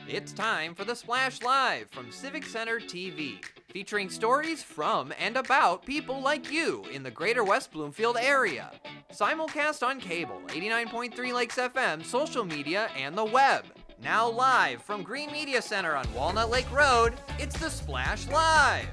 It's time for the Splash Live from Civic Center TV, featuring stories from and about people like you in the greater West Bloomfield area. Simulcast on cable, 89.3 Lakes FM, social media, and the web. Now live from Green Media Center on Walnut Lake Road, it's the Splash Live.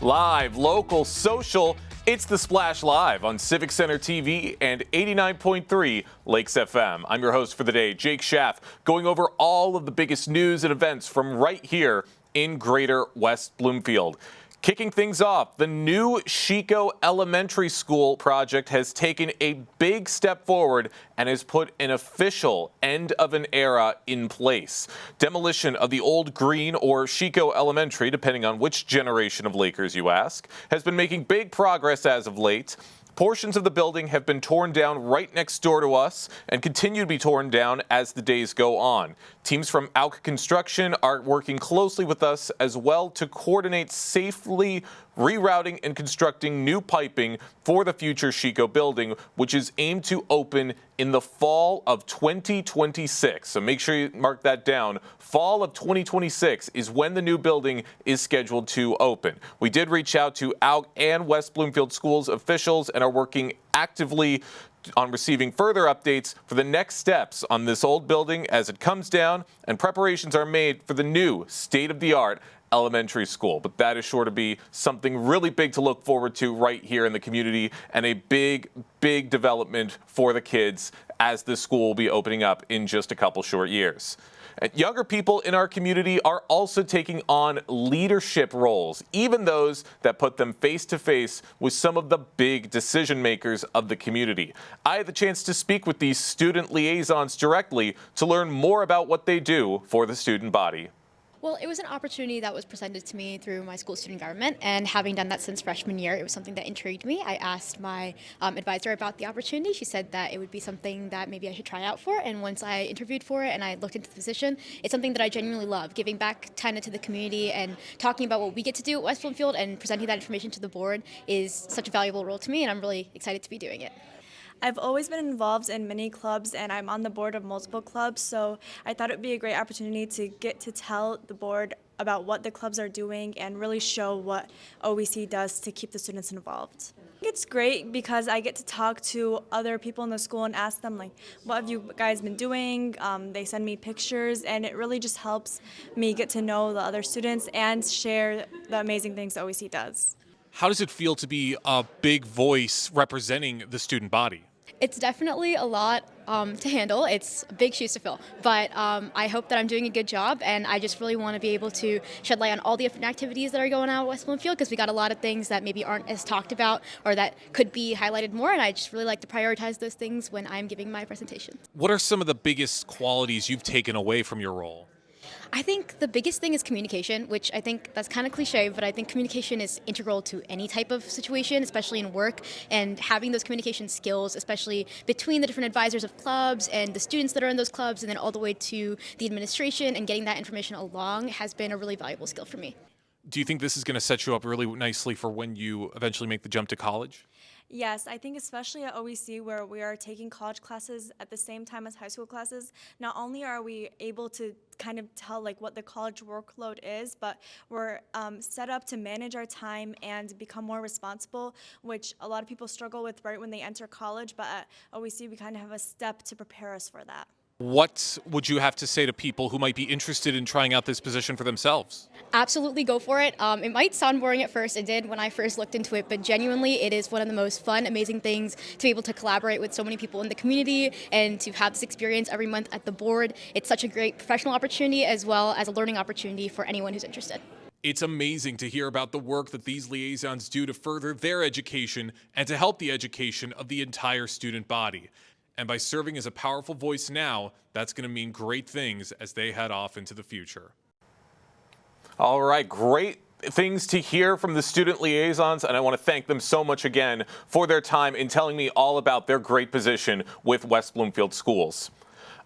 Live, local, social, it's the Splash Live on Civic Center TV and 89.3 Lakes FM. I'm your host for the day, Jake Schaff, going over all of the biggest news and events from right here in greater West Bloomfield. Kicking things off, the new Chico Elementary School project has taken a big step forward and has put an official end of an era in place. Demolition of the old Green or Chico Elementary, depending on which generation of Lakers you ask, has been making big progress as of late. Portions of the building have been torn down right next door to us and continue to be torn down as the days go on. Teams from AUK Construction are working closely with us as well to coordinate safely rerouting and constructing new piping for the future Chico building, which is aimed to open in the fall of 2026. So make sure you mark that down. Fall of 2026 is when the new building is scheduled to open. We did reach out to AUK and West Bloomfield Schools officials and are working actively on receiving further updates for the next steps on this old building as it comes down, and preparations are made for the new state-of-the-art elementary school. But that is sure to be something really big to look forward to right here in the community, and a big development for the kids as this school will be opening up in just a couple short years. And younger people in our community are also taking on leadership roles, even those that put them face to face with some of the big decision makers of the community. I had the chance to speak with these student liaisons directly to learn more about what they do for the student body. Well, it was an opportunity that was presented to me through my school student government, and having done that since freshman year, it was something that intrigued me. I asked my advisor about the opportunity. She said that it would be something that maybe I should try out for, and once I interviewed for it and I looked into the position, it's something that I genuinely love, giving back kind of to the community and talking about what we get to do at West Bloomfield and presenting that information to the board is such a valuable role to me, and I'm really excited to be doing it. I've always been involved in many clubs, and I'm on the board of multiple clubs, so I thought it would be a great opportunity to get to tell the board about what the clubs are doing and really show what OEC does to keep the students involved. It's great because I get to talk to other people in the school and ask them, like, what have you guys been doing? They send me pictures, and it really just helps me get to know the other students and share the amazing things OEC does. How does it feel to be a big voice representing the student body? It's definitely a lot to handle. It's big shoes to fill, but I hope that I'm doing a good job, and I just really want to be able to shed light on all the different activities that are going on at West Bloomfield, because we got a lot of things that maybe aren't as talked about or that could be highlighted more, and I just really like to prioritize those things when I'm giving my presentation. What are some of the biggest qualities you've taken away from your role? I think the biggest thing is communication, which I think that's kind of cliche, but I think communication is integral to any type of situation, especially in work, and having those communication skills, especially between the different advisors of clubs and the students that are in those clubs, and then all the way to the administration and getting that information along has been a really valuable skill for me. Do you think this is going to set you up really nicely for when you eventually make the jump to college? Yes, I think especially at OEC, where we are taking college classes at the same time as high school classes, not only are we able to kind of tell like what the college workload is, but we're set up to manage our time and become more responsible, which a lot of people struggle with right when they enter college, but at OEC we kind of have a step to prepare us for that. What would you have to say to people who might be interested in trying out this position for themselves? Absolutely go for it. It might sound boring at first. It did when I first looked into it, but genuinely it is one of the most fun, amazing things to be able to collaborate with so many people in the community and to have this experience every month at the board. It's such a great professional opportunity as well as a learning opportunity for anyone who's interested. It's amazing to hear about the work that these liaisons do to further their education and to help the education of the entire student body. And by serving as a powerful voice now, that's going to mean great things as they head off into the future. All right, great things to hear from the student liaisons, and I want to thank them so much again for their time in telling me all about their great position with West Bloomfield Schools.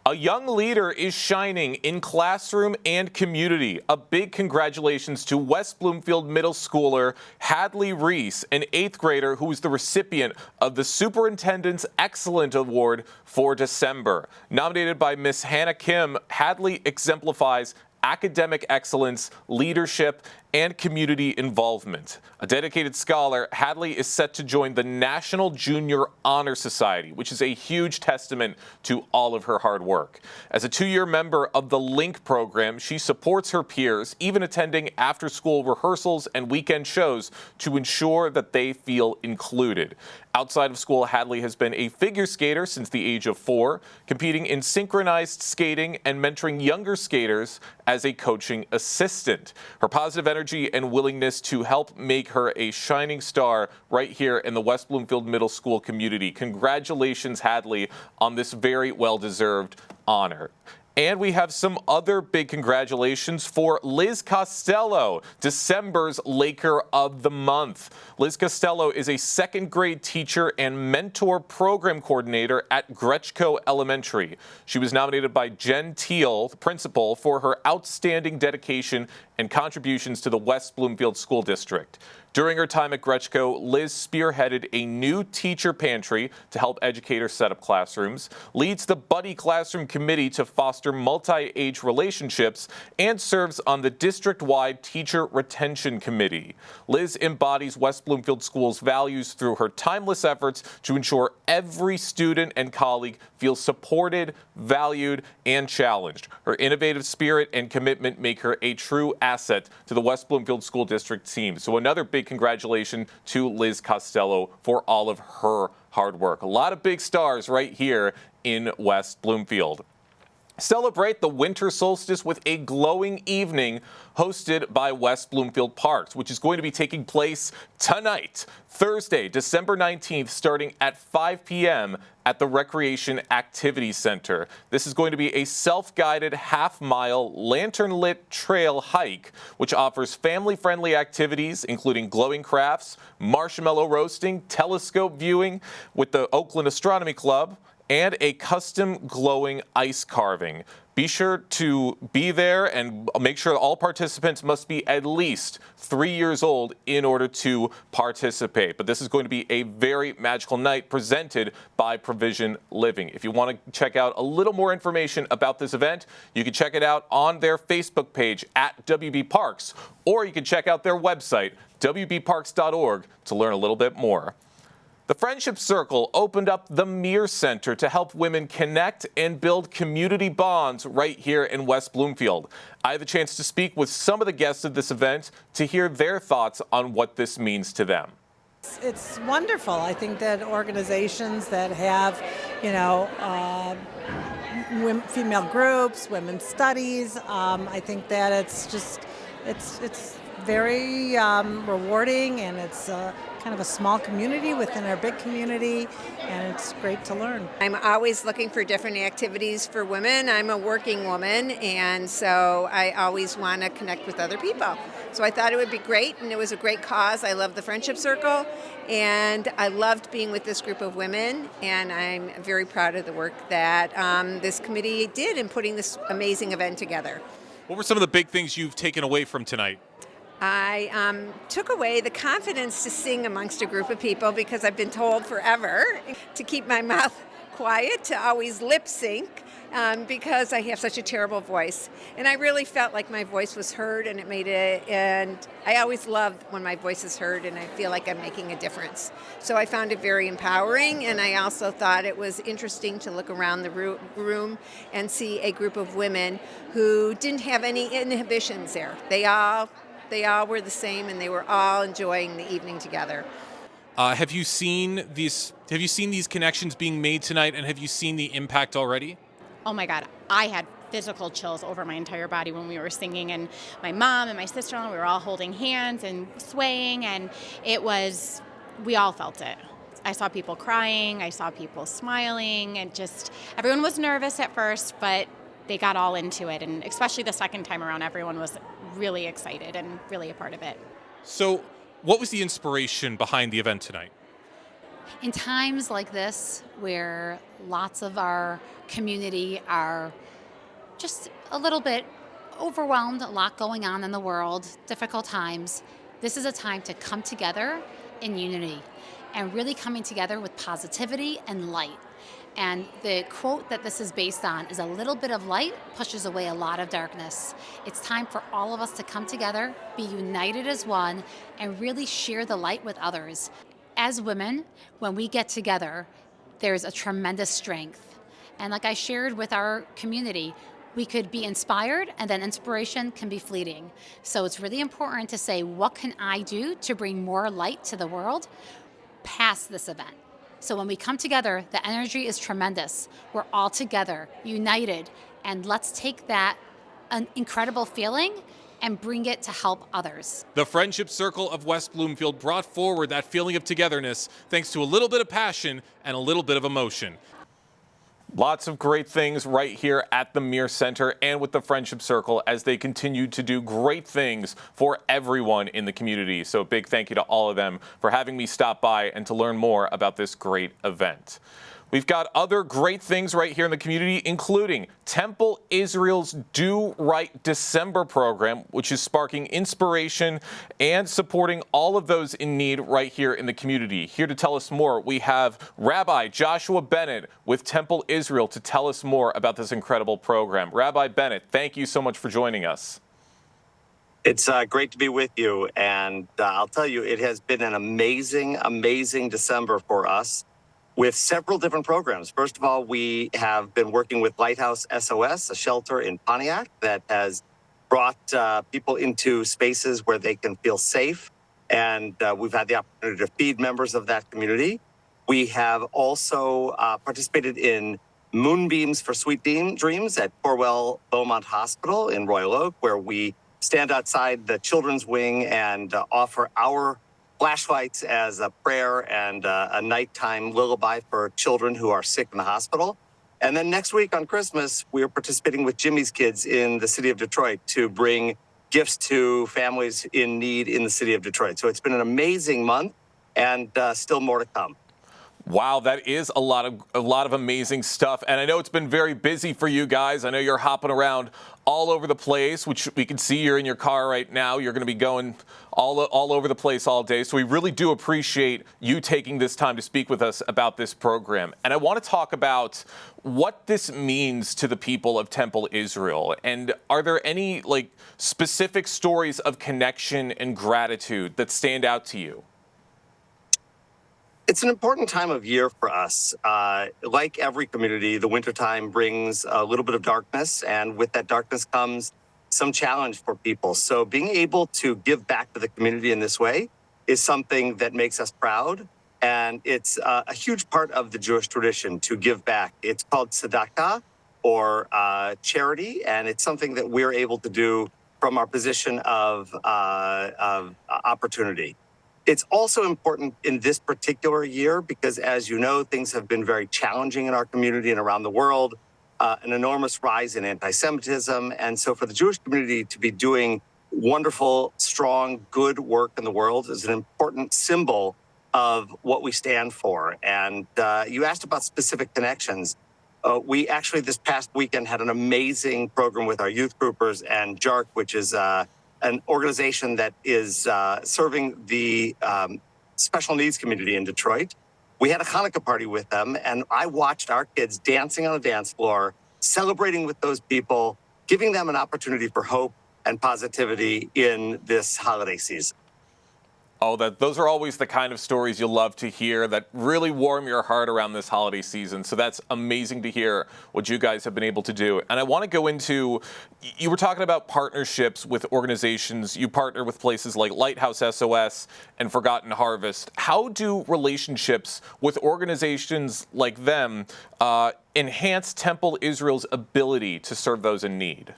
A young leader is shining in classroom and community. A big congratulations to West Bloomfield Middle Schooler Hadley Reese, an 8th grader who was the recipient of the Superintendent's Excellent Award for December. Nominated by Miss Hannah Kim, Hadley exemplifies academic excellence, leadership, and community involvement. A dedicated scholar, Hadley is set to join the National Junior Honor Society, which is a huge testament to all of her hard work. As a 2-year member of the LINK program, she supports her peers, even attending after-school rehearsals and weekend shows to ensure that they feel included. Outside of school, Hadley has been a figure skater since the age of 4, competing in synchronized skating and mentoring younger skaters as a coaching assistant. Her positive energy and willingness to help make her a shining star right here in the West Bloomfield Middle School community. Congratulations, Hadley, on this very well-deserved honor. And we have some other big congratulations for Liz Costello, December's Laker of the Month. Liz Costello is a 2nd grade teacher and mentor program coordinator at Gretchko Elementary. She was nominated by Jen Teal, the principal, for her outstanding dedication and contributions to the West Bloomfield School District. During her time at Gretchko, Liz spearheaded a new teacher pantry to help educators set up classrooms, leads the Buddy Classroom Committee to foster multi-age relationships, and serves on the district-wide Teacher Retention Committee. Liz embodies West Bloomfield School's values through her timeless efforts to ensure every student and colleague feels supported, valued, and challenged. Her innovative spirit and commitment make her a true asset to the West Bloomfield School District team. So another big congratulations to Liz Costello for all of her hard work. A lot of big stars right here in West Bloomfield. Celebrate the winter solstice with a glowing evening hosted by West Bloomfield Parks, which is going to be taking place tonight, Thursday, December 19th, starting at 5 p.m. at the Recreation Activity Center. This is going to be a self-guided half-mile lantern-lit trail hike, which offers family-friendly activities, including glowing crafts, marshmallow roasting, telescope viewing with the Oakland Astronomy Club, and a custom glowing ice carving. Be sure to be there and make sure all participants must be at least 3 years old in order to participate. But this is going to be a very magical night presented by Provision Living. If you want to check out a little more information about this event, you can check it out on their Facebook page at WB Parks, or you can check out their website, wbparks.org, to learn a little bit more. The Friendship Circle opened up the Meir Center to help women connect and build community bonds right here in West Bloomfield. I had the chance to speak with some of the guests of this event to hear their thoughts on what this means to them. It's wonderful. I think that organizations that have, female groups, women's studies, I think that it's very rewarding, and it's kind of a small community within our big community, and it's great to learn. I'm always looking for different activities for women. I'm a working woman, and so I always want to connect with other people. So I thought it would be great, and it was a great cause. I love the Friendship Circle, and I loved being with this group of women, and I'm very proud of the work that this committee did in putting this amazing event together. What were some of the big things you've taken away from tonight? I took away the confidence to sing amongst a group of people, because I've been told forever to keep my mouth quiet, to always lip sync, because I have such a terrible voice. And I really felt like my voice was heard, and and I always love when my voice is heard and I feel like I'm making a difference. So I found it very empowering, and I also thought it was interesting to look around the room and see a group of women who didn't have any inhibitions there. They all were the same, and they were all enjoying the evening together. Have you seen these connections being made tonight, and have you seen the impact already? Oh my God, I had physical chills over my entire body when we were singing, and my mom and my sister-in-law, we were all holding hands and swaying, and we all felt it. I saw people crying, I saw people smiling, and everyone was nervous at first, but they got all into it, and especially the second time around, everyone was really excited and really a part of it. So, what was the inspiration behind the event tonight? In times like this, where lots of our community are just a little bit overwhelmed, a lot going on in the world, difficult times, this is a time to come together in unity and really coming together with positivity and light. And the quote that this is based on is a little bit of light pushes away a lot of darkness. It's time for all of us to come together, be united as one, and really share the light with others. As women, when we get together, there's a tremendous strength. And like I shared with our community, we could be inspired, and then inspiration can be fleeting. So it's really important to say, what can I do to bring more light to the world past this event? So when we come together, the energy is tremendous. We're all together, united, and let's take that incredible feeling and bring it to help others. The Friendship Circle of West Bloomfield brought forward that feeling of togetherness thanks to a little bit of passion and a little bit of emotion. Lots of great things right here at the Mears Center and with the Friendship Circle as they continue to do great things for everyone in the community. So a big thank you to all of them for having me stop by and to learn more about this great event. We've got other great things right here in the community, including Temple Israel's Do Right December program, which is sparking inspiration and supporting all of those in need right here in the community. Here to tell us more, we have Rabbi Joshua Bennett with Temple Israel to tell us more about this incredible program. Rabbi Bennett, thank you so much for joining us. It's great to be with you, and I'll tell you, it has been an amazing, amazing December for us, with several different programs. First of all, we have been working with Lighthouse SOS, a shelter in Pontiac that has brought people into spaces where they can feel safe. And we've had the opportunity to feed members of that community. We have also participated in Moonbeams for Sweet Dreams at Corwell Beaumont Hospital in Royal Oak, where we stand outside the children's wing and offer our flashlights as a prayer and a nighttime lullaby for children who are sick in the hospital. And then next week on Christmas, we are participating with Jimmy's Kids in the city of Detroit to bring gifts to families in need in the city of Detroit. So it's been an amazing month, and still more to come. Wow, that is a lot of amazing stuff. And I know it's been very busy for you guys. I know you're hopping around all over the place, which we can see you're in your car right now. You're going to be going all over the place all day. So we really do appreciate you taking this time to speak with us about this program. And I want to talk about what this means to the people of Temple Israel. And are there any specific stories of connection and gratitude that stand out to you? It's an important time of year for us. Like every community, the wintertime brings a little bit of darkness, and with that darkness comes some challenge for people. So being able to give back to the community in this way is something that makes us proud, and it's a huge part of the Jewish tradition to give back. It's called tzedakah, or charity, and it's something that we're able to do from our position of opportunity. It's also important in this particular year because, as you know, things have been very challenging in our community and around the world, an enormous rise in anti-Semitism. And so for the Jewish community to be doing wonderful, strong, good work in the world is an important symbol of what we stand for. And you asked about specific connections. We actually, this past weekend, had an amazing program with our youth groupers and JARC, which is an organization that is serving the special needs community in Detroit. We had a Hanukkah party with them, and I watched our kids dancing on the dance floor, celebrating with those people, giving them an opportunity for hope and positivity in this holiday season. Oh, those are always the kind of stories you'll love to hear that really warm your heart around this holiday season. So that's amazing to hear what you guys have been able to do. And I want to go into, you were talking about partnerships with organizations. You partner with places like Lighthouse SOS and Forgotten Harvest. How do relationships with organizations like them enhance Temple Israel's ability to serve those in need?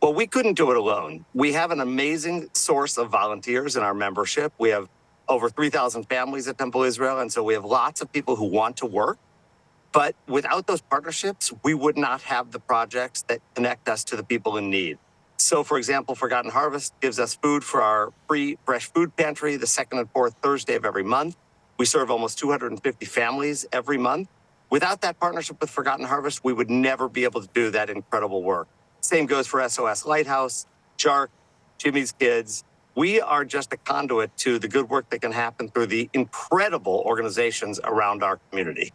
Well, we couldn't do it alone. We have an amazing source of volunteers in our membership. We have over 3,000 families at Temple Israel, and so we have lots of people who want to work. But without those partnerships, we would not have the projects that connect us to the people in need. So, for example, Forgotten Harvest gives us food for our free fresh food pantry the second and fourth Thursday of every month. We serve almost 250 families every month. Without that partnership with Forgotten Harvest, we would never be able to do that incredible work. Same goes for SOS Lighthouse, JARC, Jimmy's Kids. We are just a conduit to the good work that can happen through the incredible organizations around our community.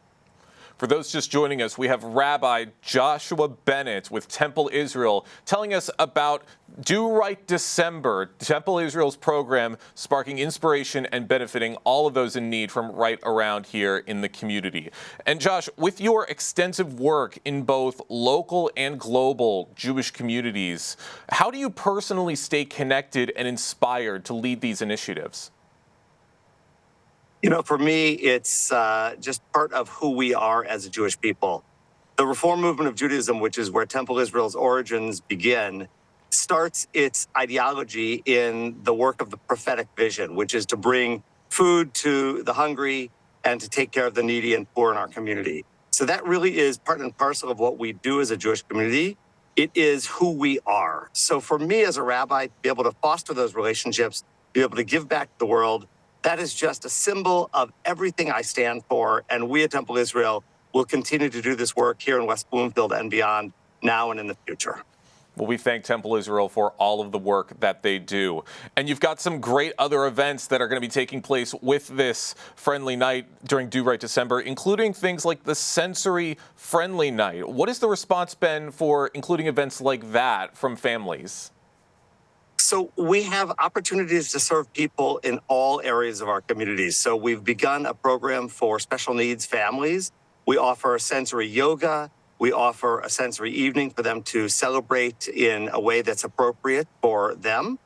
For those just joining us, we have Rabbi Joshua Bennett with Temple Israel telling us about Do Right December, Temple Israel's program sparking inspiration and benefiting all of those in need from right around here in the community. And Josh, with your extensive work in both local and global Jewish communities, how do you personally stay connected and inspired to lead these initiatives? You know, for me, it's just part of who we are as a Jewish people. The Reform movement of Judaism, which is where Temple Israel's origins begin, starts its ideology in the work of the prophetic vision, which is to bring food to the hungry and to take care of the needy and poor in our community. So that really is part and parcel of what we do as a Jewish community. It is who we are. So for me as a rabbi, to be able to foster those relationships, be able to give back to the world, that is just a symbol of everything I stand for. And we at Temple Israel will continue to do this work here in West Bloomfield and beyond, now and in the future. Well, we thank Temple Israel for all of the work that they do. And you've got some great other events that are going to be taking place with this friendly night during Do Right December, including things like the Sensory Friendly Night. What has the response been for including events like that from families? So we have opportunities to serve people in all areas of our communities. So we've begun a program for special needs families. We offer sensory yoga. We offer a sensory evening for them to celebrate in a way that's appropriate for them.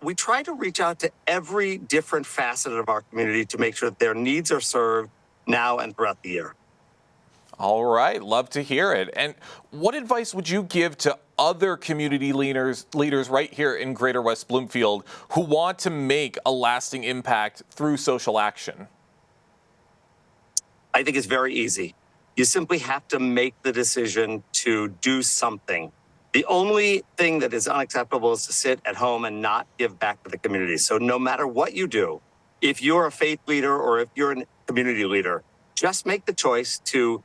We try to reach out to every different facet of our community to make sure that their needs are served now and throughout the year. All right, love to hear it. And what advice would you give to other community leaders right here in Greater West Bloomfield who want to make a lasting impact through social action? I think it's very easy. You simply have to make the decision to do something. The only thing that is unacceptable is to sit at home and not give back to the community. So no matter what you do, if you're a faith leader or if you're a community leader, just make the choice to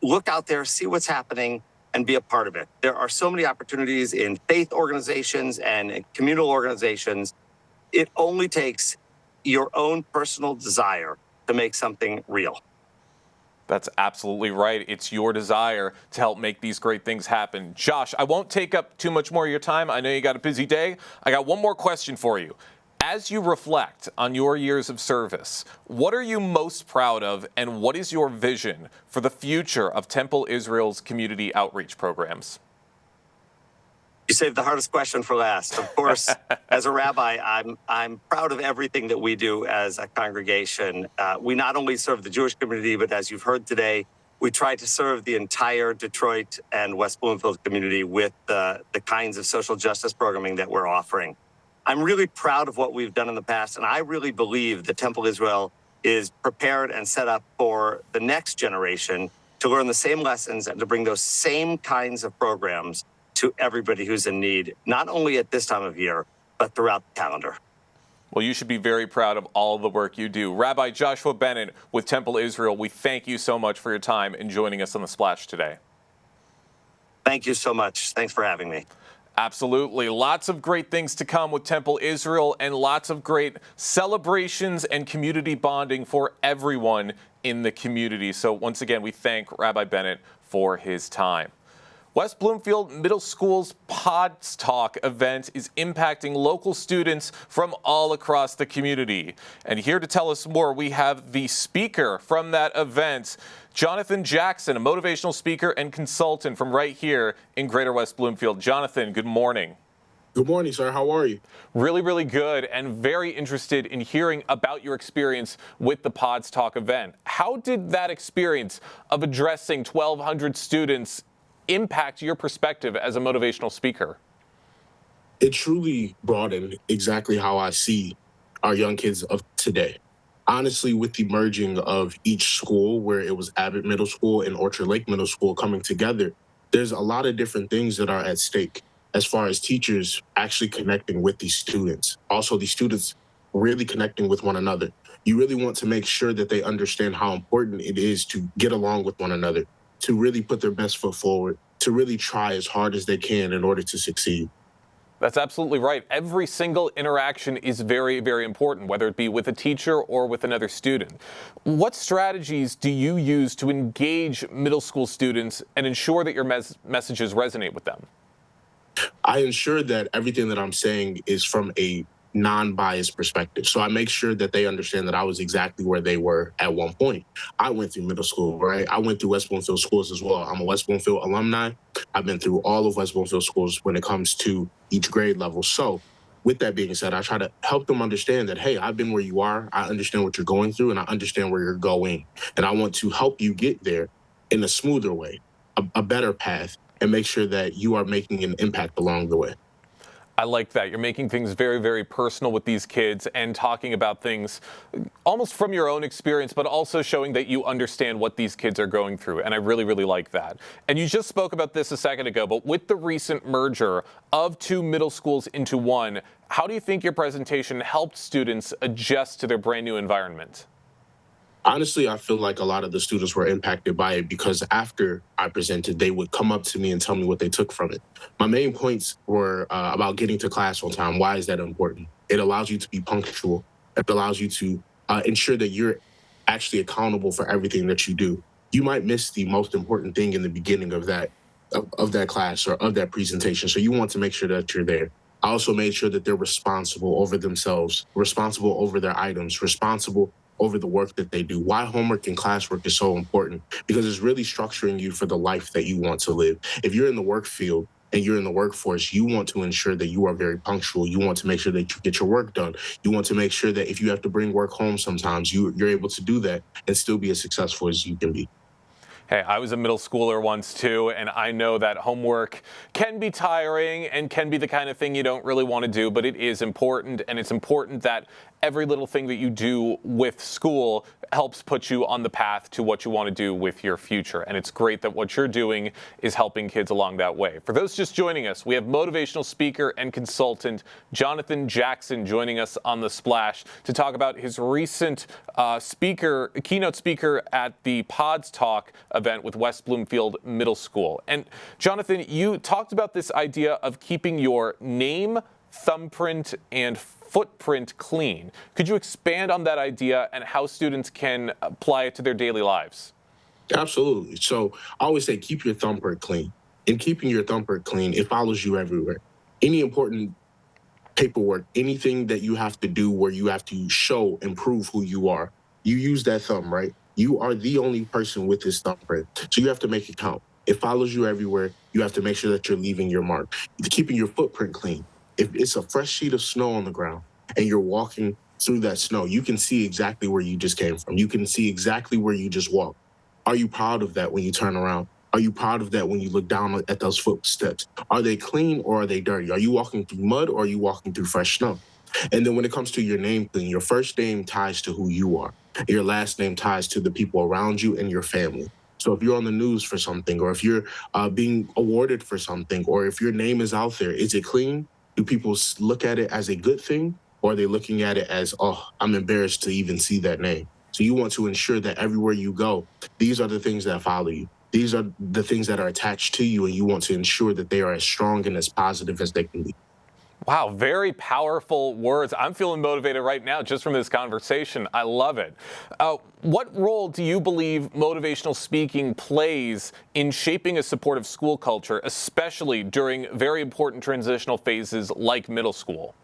look out there, see what's happening, and be a part of it. There are so many opportunities in faith organizations and in communal organizations. It only takes your own personal desire to make something real. That's absolutely right. It's your desire to help make these great things happen. Josh, I won't take up too much more of your time. I know you got a busy day. I got one more question for you. As you reflect on your years of service, what are you most proud of, and what is your vision for the future of Temple Israel's community outreach programs? You saved the hardest question for last. Of course, as a rabbi, I'm proud of everything that we do as a congregation. We not only serve the Jewish community, but as you've heard today, we try to serve the entire Detroit and West Bloomfield community with the kinds of social justice programming that we're offering. I'm really proud of what we've done in the past, and I really believe that Temple Israel is prepared and set up for the next generation to learn the same lessons and to bring those same kinds of programs to everybody who's in need, not only at this time of year, but throughout the calendar. Well, you should be very proud of all the work you do. Rabbi Joshua Bennett with Temple Israel, we thank you so much for your time and joining us on The Splash today. Thank you so much. Thanks for having me. Absolutely. Lots of great things to come with Temple Israel and lots of great celebrations and community bonding for everyone in the community. So once again, we thank Rabbi Bennett for his time. West Bloomfield Middle School's Pods Talk event is impacting local students from all across the community. And here to tell us more, we have the speaker from that event, Jonathan Jackson, a motivational speaker and consultant from right here in Greater West Bloomfield. Jonathan, good morning. Good morning, sir. How are you? Really, really good, and very interested in hearing about your experience with the Pods Talk event. How did that experience of addressing 1,200 students impact your perspective as a motivational speaker? It truly broadened exactly how I see our young kids of today. Honestly, with the merging of each school, where it was Abbott Middle School and Orchard Lake Middle School coming together, there's a lot of different things that are at stake as far as teachers actually connecting with these students. Also, the students really connecting with one another. You really want to make sure that they understand how important it is to get along with one another, to really put their best foot forward, to really try as hard as they can in order to succeed. That's absolutely right. Every single interaction is very, very important, whether it be with a teacher or with another student. What strategies do you use to engage middle school students and ensure that your messages resonate with them? I ensure that everything that I'm saying is from a non-biased perspective. So I make sure that they understand that I was exactly where they were at one point. I went through middle school, right? I went through West Bloomfield schools as well. I'm a West Bloomfield alumni. I've been through all of West Bloomfield schools when it comes to each grade level. So with that being said, I try to help them understand that, hey, I've been where you are. I understand what you're going through and I understand where you're going. And I want to help you get there in a smoother way, a better path, and make sure that you are making an impact along the way. I like that. You're making things very, very personal with these kids and talking about things almost from your own experience, but also showing that you understand what these kids are going through. And I really, really like that. And you just spoke about this a second ago, but with the recent merger of two middle schools into one, how do you think your presentation helped students adjust to their brand new environment? Honestly, I feel like a lot of the students were impacted by it because after I presented, they would come up to me and tell me what they took from it. My main points were about getting to class on time. Why is that important? It allows you to be punctual. It allows you to ensure that you're actually accountable for everything that you do. You might miss the most important thing in the beginning of that class or of that presentation. So you want to make sure that you're there. I also made sure that they're responsible over themselves, responsible over their items, responsible over the work that they do. Why homework and classwork is so important? Because it's really structuring you for the life that you want to live. If you're in the work field and you're in the workforce, you want to ensure that you are very punctual. You want to make sure that you get your work done. You want to make sure that if you have to bring work home sometimes, you're able to do that and still be as successful as you can be. Hey, I was a middle schooler once too, and I know that homework can be tiring and can be the kind of thing you don't really want to do, but it is important, and it's important that every little thing that you do with school helps put you on the path to what you want to do with your future. And it's great that what you're doing is helping kids along that way. For those just joining us, we have motivational speaker and consultant Jonathan Jackson joining us on The Splash to talk about his recent keynote speaker at the Pods Talk event with West Bloomfield Middle School. And Jonathan, you talked about this idea of keeping your name, thumbprint, and footprint clean. Could you expand on that idea and how students can apply it to their daily lives? Absolutely. So I always say keep your thumbprint clean. In keeping your thumbprint clean, it follows you everywhere. Any important paperwork, anything that you have to do where you have to show and prove who you are, you use that thumb, right? You are the only person with this thumbprint. So you have to make it count. It follows you everywhere. You have to make sure that you're leaving your mark. Keeping your footprint clean. If it's a fresh sheet of snow on the ground and you're walking through that snow, you can see exactly where you just came from. You can see exactly where you just walked. Are you proud of that when you turn around? Are you proud of that when you look down at those footsteps? Are they clean or are they dirty? Are you walking through mud or are you walking through fresh snow? And then when it comes to your name clean, your first name ties to who you are. Your last name ties to the people around you and your family. So if you're on the news for something, or if you're being awarded for something, or if your name is out there, is it clean? Do people look at it as a good thing? Or are they looking at it as, oh, I'm embarrassed to even see that name? So you want to ensure that everywhere you go, these are the things that follow you. These are the things that are attached to you, and you want to ensure that they are as strong and as positive as they can be. Wow, very powerful words. I'm feeling motivated right now just from this conversation. I love it. What role do you believe motivational speaking plays in shaping a supportive school culture, especially during very important transitional phases like middle school?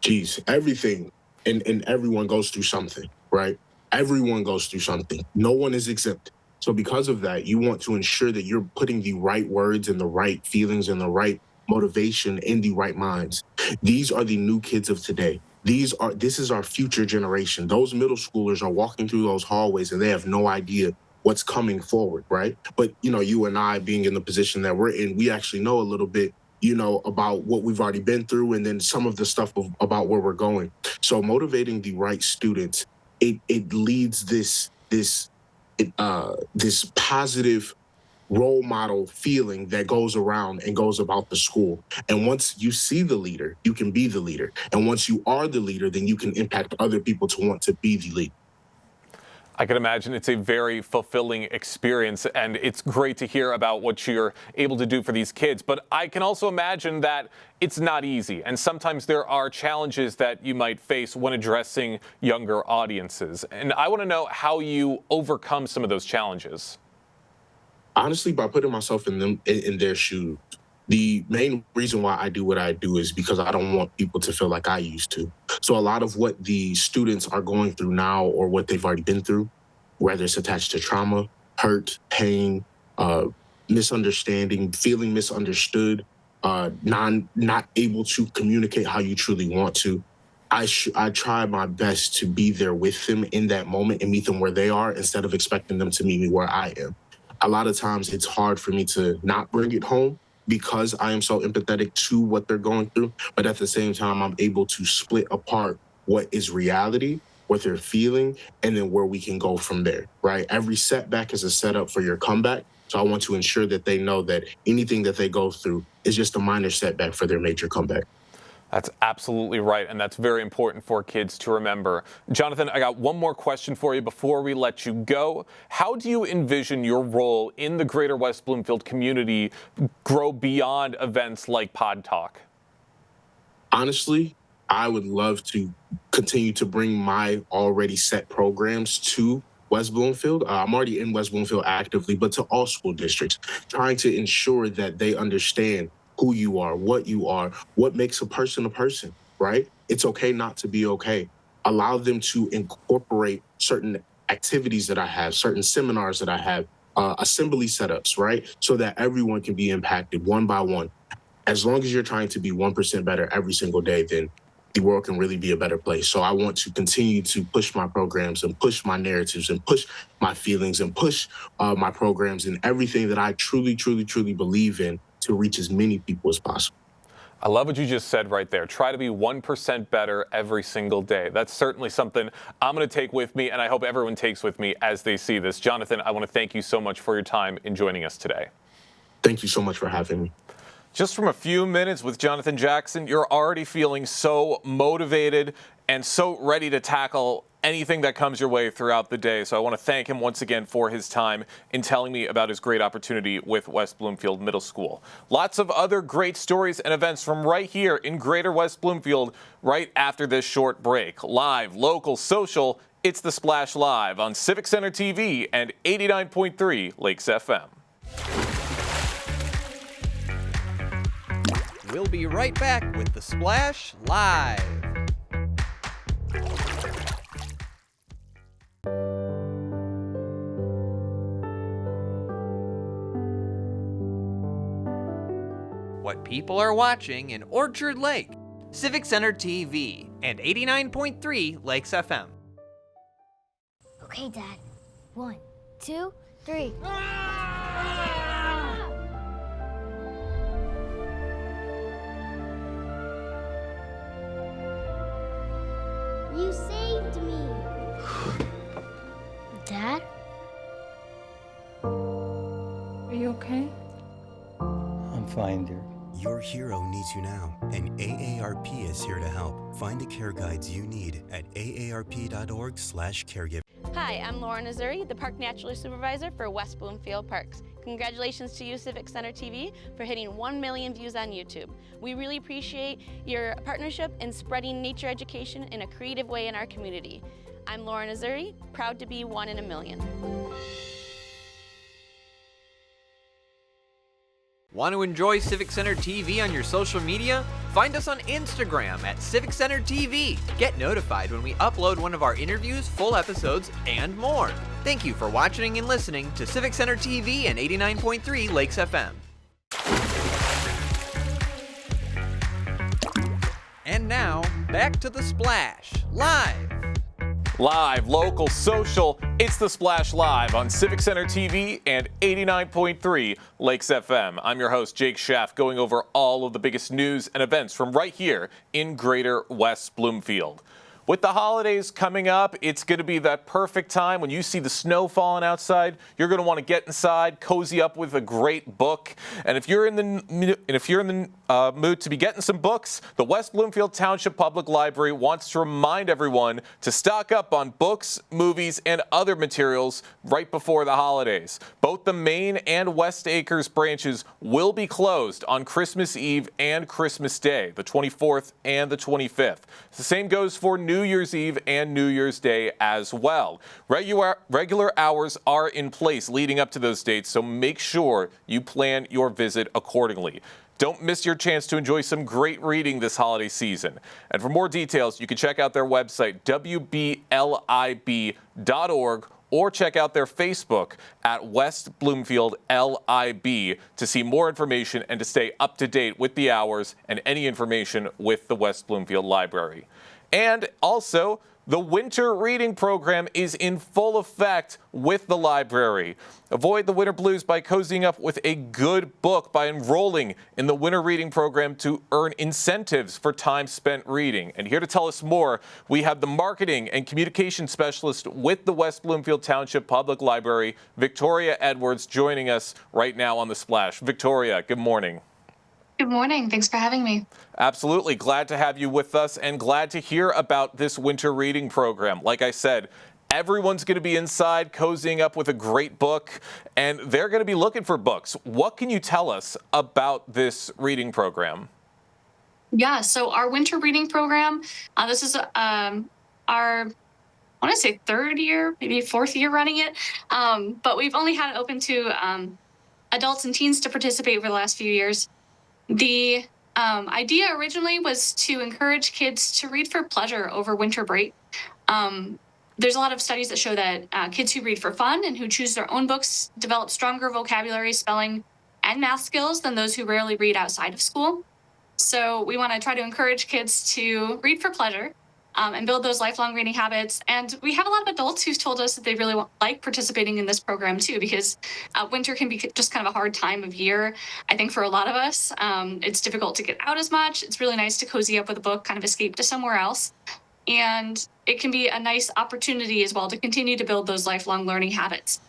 Geez, everything and everyone goes through something, right? Everyone goes through something. No one is exempt. So because of that, you want to ensure that you're putting the right words and the right feelings and the right motivation in the right minds. These are the new kids of today. This is our future generation. Those middle schoolers are walking through those hallways and they have no idea what's coming forward, right? But you and I being in the position that we're in, we actually know a little bit, about what we've already been through and then some of the stuff about where we're going. So motivating the right students, it leads this positive role model feeling that goes around and goes about the school. And once you see the leader, you can be the leader. And once you are the leader, then you can impact other people to want to be the leader. I can imagine it's a very fulfilling experience, and it's great to hear about what you're able to do for these kids. But I can also imagine that it's not easy, and sometimes there are challenges that you might face when addressing younger audiences. And I want to know how you overcome some of those challenges. Honestly, by putting myself in their shoes. The main reason why I do what I do is because I don't want people to feel like I used to. So a lot of what the students are going through now, or what they've already been through, whether it's attached to trauma, hurt, pain, misunderstanding, feeling misunderstood, not able to communicate how you truly want to, I try my best to be there with them in that moment and meet them where they are, instead of expecting them to meet me where I am. A lot of times it's hard for me to not bring it home, because I am so empathetic to what they're going through. But at the same time, I'm able to split apart what is reality, what they're feeling, and then where we can go from there, right? Every setback is a setup for your comeback. So I want to ensure that they know that anything that they go through is just a minor setback for their major comeback. That's absolutely right, and that's very important for kids to remember. Jonathan, I got one more question for you before we let you go. How do you envision your role in the greater West Bloomfield community grow beyond events like Pod Talk? Honestly, I would love to continue to bring my already set programs to West Bloomfield. I'm already in West Bloomfield actively, but to all school districts, trying to ensure that they understand who you are, what makes a person, right? It's okay not to be okay. Allow them to incorporate certain activities that I have, certain seminars that I have, assembly setups, right? So that everyone can be impacted one by one. As long as you're trying to be 1% better every single day, then the world can really be a better place. So I want to continue to push my programs and push my narratives and push my feelings and push my programs and everything that I truly, truly, truly believe in, to reach as many people as possible. I love what you just said right there. Try to be 1% better every single day. That's certainly something I'm going to take with me, and I hope everyone takes with me as they see this. Jonathan, I want to thank you so much for your time in joining us today. Thank you so much for having me. Just from a few minutes with Jonathan Jackson, you're already feeling so motivated and so ready to tackle anything that comes your way throughout the day. So I want to thank him once again for his time in telling me about his great opportunity with West Bloomfield Middle School. Lots of other great stories and events from right here in Greater West Bloomfield right after this short break. Live, local, social, it's The Splash Live on Civic Center TV and 89.3 Lakes FM. We'll be right back with The Splash Live. What people are watching in Orchard Lake, Civic Center TV, and 89.3 Lakes FM. Okay, Dad. 1, 2, 3. You saved me. Dad? Are you okay? I'm fine, dear. Your hero needs you now, and AARP is here to help. Find the care guides you need at aarp.org/caregiver. Hi, I'm Lauren Azuri, the Park Naturalist Supervisor for West Bloomfield Parks. Congratulations to you, Civic Center TV, for hitting 1 million views on YouTube. We really appreciate your partnership in spreading nature education in a creative way in our community. I'm Lauren Azuri, proud to be 1 in a million. Want to enjoy Civic Center TV on your social media? Find us on Instagram at Civic Center TV. Get notified when we upload one of our interviews, full episodes, and more. Thank you for watching and listening to Civic Center TV and 89.3 Lakes FM. And now, back to The Splash, live. Live, local, social, it's The Splash Live on Civic Center TV and 89.3 Lakes FM. I'm your host, Jake Schaff, going over all of the biggest news and events from right here in Greater West Bloomfield. with the holidays coming up, it's going to be that perfect time when you see the snow falling outside. You're going to want to get inside, cozy up with a great book. And if you're in the mood to be getting some books, the West Bloomfield Township Public Library wants to remind everyone to stock up on books, movies, and other materials right before the holidays. Both the Main and West Acres branches will be closed on Christmas Eve and Christmas Day, the 24th and the 25th. The same goes for New Year's Eve and New Year's Day as well. Regular hours are in place leading up to those dates, so make sure you plan your visit accordingly. Don't miss your chance to enjoy some great reading this holiday season. And for more details, you can check out their website, wblib.org, or check out their Facebook at West Bloomfield LIB to see more information and to stay up to date with the hours and any information with the West Bloomfield Library. And also, the winter reading program is in full effect with the library. Avoid the winter blues by cozying up with a good book by enrolling in the winter reading program to earn incentives for time spent reading. And here to tell us more, we have the marketing and communication specialist with the West Bloomfield Township Public Library, Victoria Edwards, joining us right now on The Splash. Victoria, good morning. Good morning. Thanks for having me. Absolutely. Glad to have you with us and glad to hear about this winter reading program. Like I said, everyone's going to be inside cozying up with a great book, and they're going to be looking for books. What can you tell us about this reading program? Yeah, so our winter reading program, this is our, I want to say third year, maybe fourth year running it, but we've only had it open to adults and teens to participate over the last few years. The idea originally was to encourage kids to read for pleasure over winter break. There's a lot of studies that show that kids who read for fun and who choose their own books develop stronger vocabulary, spelling, and math skills than those who rarely read outside of school. So we want to try to encourage kids to read for pleasure and build those lifelong reading habits. And we have a lot of adults who've told us that they really like participating in this program too, because winter can be just kind of a hard time of year. I think for a lot of us, it's difficult to get out as much. It's really nice to cozy up with a book, kind of escape to somewhere else. And it can be a nice opportunity as well to continue to build those lifelong learning habits.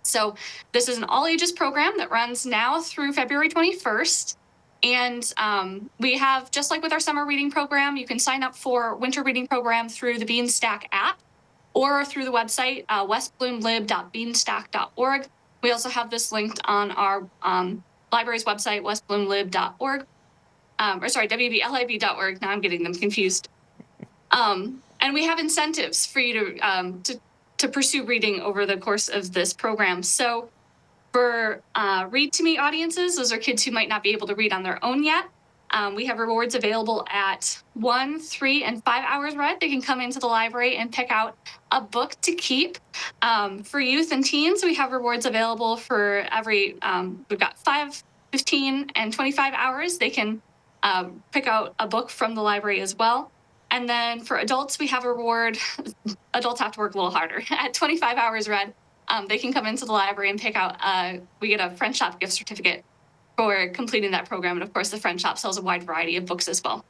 So this is an all ages program that runs now through February 21st. And we have, just like with our summer reading program, you can sign up for winter reading program through the Beanstack app or through the website, westbloomlib.beanstack.org. We also have this linked on our library's website, westbloomlib.org, wblib.org. Now I'm getting them confused. And we have incentives for you to pursue reading over the course of this program. So for Read to Me audiences, those are kids who might not be able to read on their own yet. We have rewards available at 1, 3, and 5 hours read. They can come into the library and pick out a book to keep. For youth and teens, we have rewards available for every, we've got 5, 15, and 25 hours. They can pick out a book from the library as well. And then for adults, we have a reward. Adults have to work a little harder. At 25 hours read, they can come into the library and pick out, we get a Friend Shop gift certificate for completing that program. And of course, the Friend Shop sells a wide variety of books as well.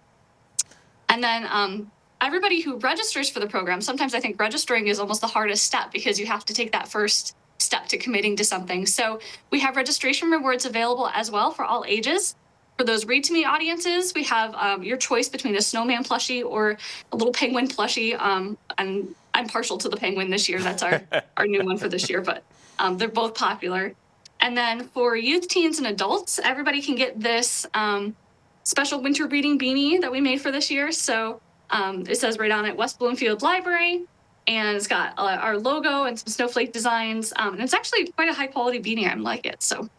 And then everybody who registers for the program, sometimes I think registering is almost the hardest step because you have to take that first step to committing to something. So we have registration rewards available as well for all ages. For those Read to Me audiences, we have your choice between a snowman plushie or a little penguin plushie. And I'm partial to the penguin this year. That's our new one for this year, but they're both popular. And then for youth, teens, and adults, everybody can get this special winter reading beanie that we made for this year. So it says right on it, West Bloomfield Library, and it's got our logo and some snowflake designs. And it's actually quite a high quality beanie. I like it. So.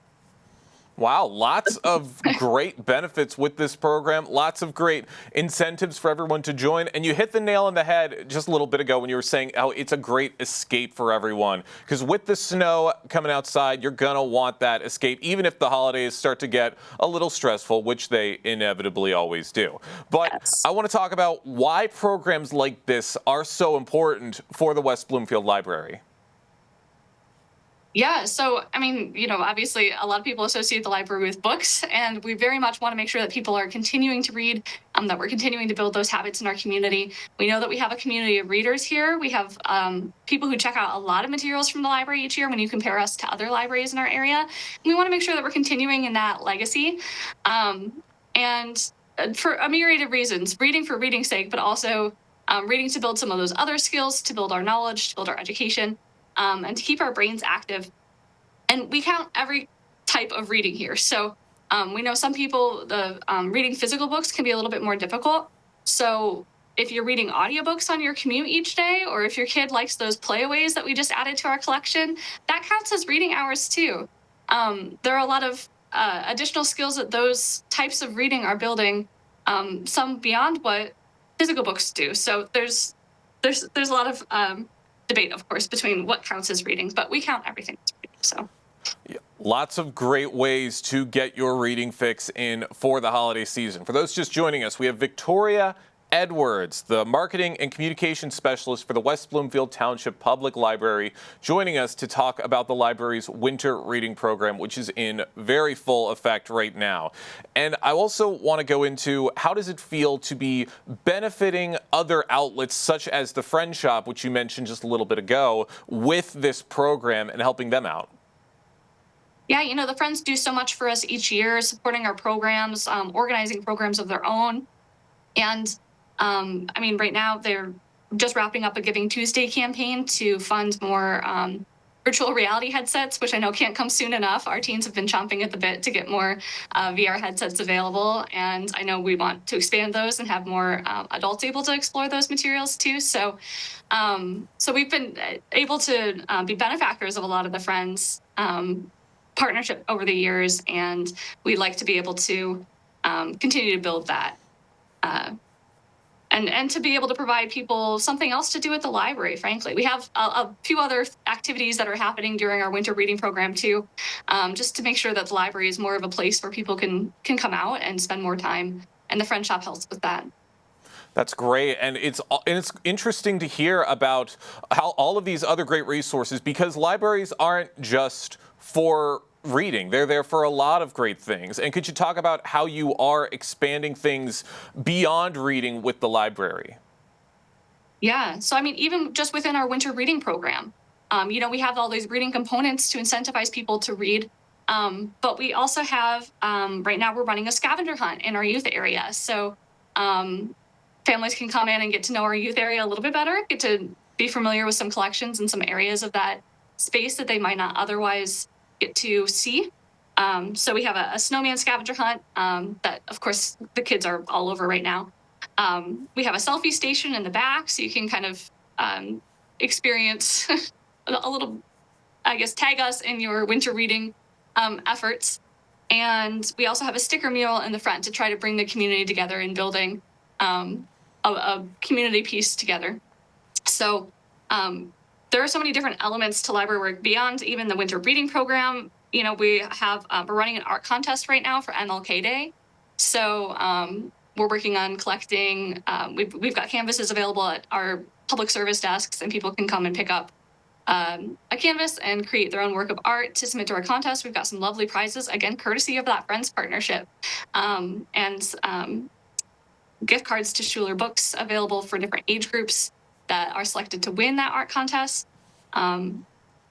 Wow, lots of great benefits with this program, lots of great incentives for everyone to join. And you hit the nail on the head just a little bit ago when you were saying how it's a great escape for everyone. Because with the snow coming outside, you're going to want that escape, even if the holidays start to get a little stressful, which they inevitably always do. But yes. I want to talk about why programs like this are so important for the West Bloomfield Library. Yeah, so I mean, obviously a lot of people associate the library with books, and we very much want to make sure that people are continuing to read, that we're continuing to build those habits in our community. We know that we have a community of readers here. We have people who check out a lot of materials from the library each year when you compare us to other libraries in our area. And we want to make sure that we're continuing in that legacy. And for a myriad of reasons, reading for reading's sake, but also reading to build some of those other skills, to build our knowledge, to build our education. And to keep our brains active. And we count every type of reading here. So we know some people, the reading physical books can be a little bit more difficult. So if you're reading audiobooks on your commute each day, or if your kid likes those playaways that we just added to our collection, that counts as reading hours too. There are a lot of additional skills that those types of reading are building, some beyond what physical books do. So there's a lot of debate, of course, between what counts as reading, but we count everything as reading. So. Yeah, lots of great ways to get your reading fix in for the holiday season. For those just joining us, we have Victoria Edwards, the Marketing and Communications Specialist for the West Bloomfield Township Public Library, joining us to talk about the library's winter reading program, which is in very full effect right now. And I also want to go into how does it feel to be benefiting other outlets such as the Friend Shop, which you mentioned just a little bit ago, with this program and helping them out? Yeah, the Friends do so much for us each year, supporting our programs, organizing programs of their own. And I mean, right now they're just wrapping up a Giving Tuesday campaign to fund more virtual reality headsets, which I know can't come soon enough. Our teens have been chomping at the bit to get more VR headsets available. And I know we want to expand those and have more adults able to explore those materials too. So we've been able to be benefactors of a lot of the Friends partnership over the years. And we'd like to be able to continue to build that. And to be able to provide people something else to do at the library, frankly. We have a few other activities that are happening during our winter reading program, too, just to make sure that the library is more of a place where people can come out and spend more time. And the Friend Shop helps with that. That's great. And it's interesting to hear about how all of these other great resources, because libraries aren't just for reading. They're there for a lot of great things. And could you talk about how you are expanding things beyond reading with the library? Yeah. So, I mean, even just within our winter reading program, we have all these reading components to incentivize people to read. But we also have, right now, we're running a scavenger hunt in our youth area. So families can come in and get to know our youth area a little bit better, get to be familiar with some collections and some areas of that space that they might not otherwise get to see. So we have a snowman scavenger hunt that, of course, the kids are all over right now. We have a selfie station in the back, so you can kind of experience a little, I guess, tag us in your winter reading efforts. And we also have a sticker mural in the front to try to bring the community together in building a community piece together. So there are so many different elements to library work beyond even the winter reading program. We have, we're running an art contest right now for MLK Day. So we're working on collecting, we've got canvases available at our public service desks, and people can come and pick up a canvas and create their own work of art to submit to our contest. We've got some lovely prizes, again, courtesy of that Friends partnership. And gift cards to Schuler Books available for different age groups that are selected to win that art contest.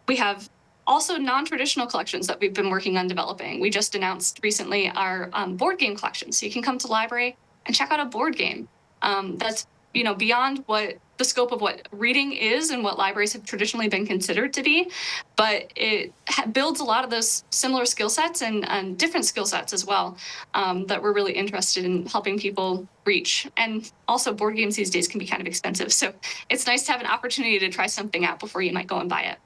We have also non-traditional collections that we've been working on developing. We just announced recently our board game collection. So you can come to the library and check out a board game that's beyond what the scope of what reading is and what libraries have traditionally been considered to be, but it builds a lot of those similar skill sets and different skill sets as well that we're really interested in helping people reach. And also board games these days can be kind of expensive. So it's nice to have an opportunity to try something out before you might go and buy it.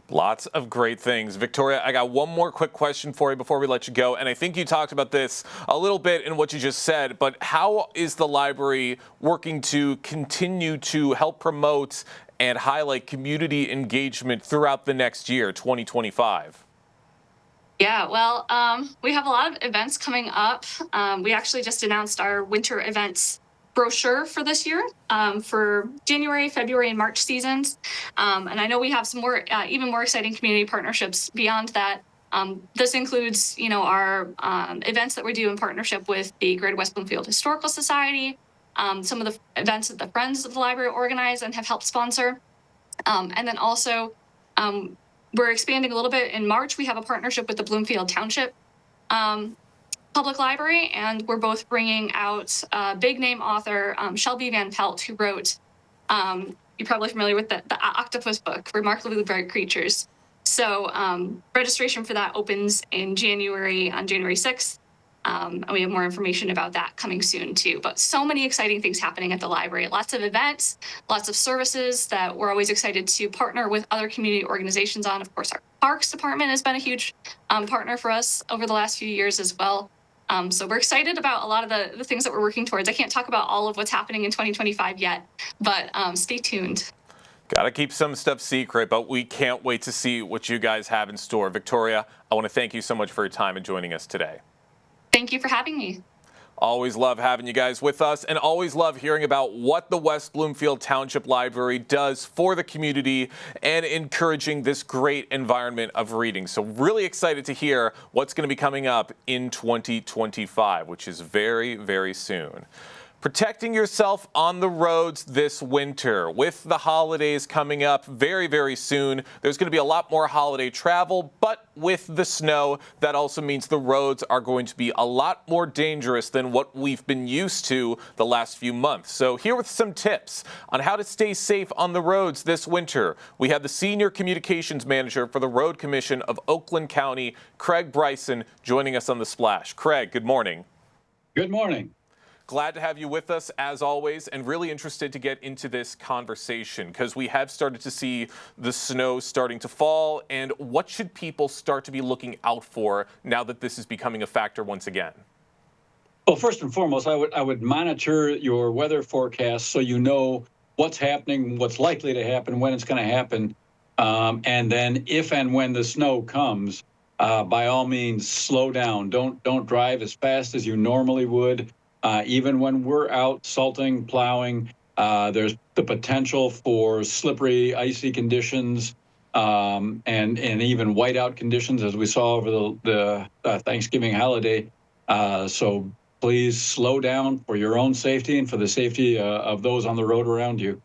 Lots of great things. Victoria, I got one more quick question for you before we let you go. And I think you talked about this a little bit in what you just said, but how is the library working to continue to help promote and highlight community engagement throughout the next year, 2025? Yeah, well, we have a lot of events coming up. We actually just announced our winter events brochure for this year for January, February, and March seasons. And I know we have some more, even more exciting community partnerships beyond that. This includes, our events that we do in partnership with the Greater West Bloomfield Historical Society, some of the events that the Friends of the Library organize and have helped sponsor. And then also, we're expanding a little bit. In March, we have a partnership with the Bloomfield Township Public Library, and we're both bringing out big name author Shelby Van Pelt, who wrote, you're probably familiar with the octopus book, Remarkably Bright Creatures. So registration for that opens in January, on January 6th. And we have more information about that coming soon too. But so many exciting things happening at the library. Lots of events, lots of services that we're always excited to partner with other community organizations on. Of course, our Parks Department has been a huge partner for us over the last few years as well. So we're excited about a lot of the things that we're working towards. I can't talk about all of what's happening in 2025 yet, but stay tuned. Got to keep some stuff secret, but we can't wait to see what you guys have in store. Victoria, I want to thank you so much for your time and joining us today. Thank you for having me. Always love having you guys with us, and always love hearing about what the West Bloomfield Township Library does for the community and encouraging this great environment of reading. So really excited to hear what's going to be coming up in 2025, which is very, very soon. Protecting yourself on the roads this winter. With the holidays coming up very, very soon, there's going to be a lot more holiday travel, but with the snow, that also means the roads are going to be a lot more dangerous than what we've been used to the last few months. So here with some tips on how to stay safe on the roads this winter. We have the Senior Communications Manager for the Road Commission of Oakland County, Craig Bryson, joining us on The Splash. Craig, good morning. Good morning. Glad to have you with us, as always, and really interested to get into this conversation because we have started to see the snow starting to fall. And what should people start to be looking out for now that this is becoming a factor once again? Well, first and foremost, I would monitor your weather forecast so you know what's happening, what's likely to happen, when it's going to happen. And then if and when the snow comes, by all means, slow down. Don't drive as fast as you normally would. Even when we're out salting, plowing, there's the potential for slippery, icy conditions and even whiteout conditions, as we saw over the Thanksgiving holiday. So please slow down for your own safety and for the safety of those on the road around you.